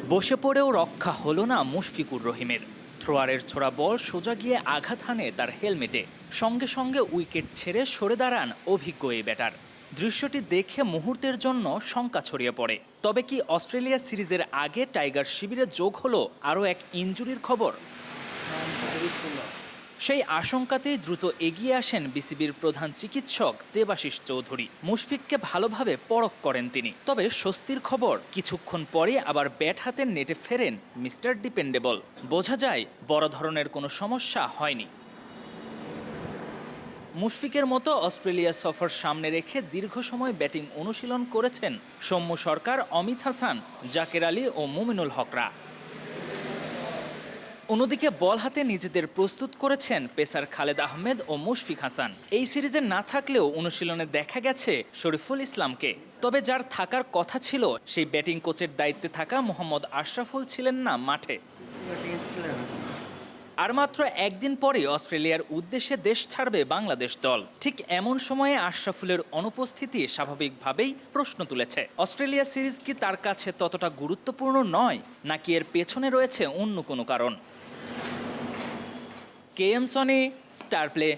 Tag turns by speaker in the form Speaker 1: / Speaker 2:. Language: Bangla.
Speaker 1: বসে পড়েও রক্ষা হলো না মুশফিকুর রহিমের। থ্রোয়ারের ছোড়া বল সোজা গিয়ে আঘাত হানে তার হেলমেটে। সঙ্গে সঙ্গে উইকেট ছেড়ে সরে দাঁড়ান অভিজ্ঞ এই ব্যাটার। দৃশ্যটি দেখে মুহূর্তের জন্য শঙ্কা ছড়িয়ে পড়ে। তবে কি অস্ট্রেলিয়া সিরিজের আগে টাইগার শিবিরে যোগ হলো আরও এক ইনজুরির খবর? সেই আশঙ্কাতেই দ্রুত এগিয়ে আসেন বিসিবির প্রধান চিকিৎসক দেবাশিস চৌধুরী। মুশফিককে ভালোভাবে পরখ করেন তিনি। তবে স্বস্তির খবর, কিছুক্ষণ পরে আবার ব্যাট হাতে নেটে ফেরেন মিস্টার ডিপেন্ডেবল। বোঝা যায় বড় ধরনের কোনো সমস্যা হয়নি। মুশফিকের মতো অস্ট্রেলিয়া সফর সামনে রেখে দীর্ঘ সময় ব্যাটিং অনুশীলন করেছেন সৌম্য সরকার, অমিত হাসান, জাকের আলী ও মুমিনুল হকরা। অন্যদিকে বল হাতে নিজেদের প্রস্তুত করেছেন পেসার খালেদ আহমেদ ও মুশফিক হাসান। এই সিরিজে না থাকলেও অনুশীলনে দেখা গেছে শরীফুল ইসলামকে। তবে যার থাকার কথা ছিল সেই ব্যাটিং কোচের দায়িত্বে থাকা মোহাম্মদ আশরাফুল ছিলেন না মাঠে। আর মাত্র একদিন পরে অস্ট্রেলিয়ার উদ্দেশ্যে দেশ ছাড়বে বাংলাদেশ দল। ঠিক এমন সময়ে আশরাফুলের অনুপস্থিতি স্বাভাবিকভাবেই প্রশ্ন তুলেছে, অস্ট্রেলিয়া সিরিজ কি তার কাছে ততটা গুরুত্বপূর্ণ নয়, নাকি এর পেছনে রয়েছে অন্য কোনো কারণ? K M Sony, Star play.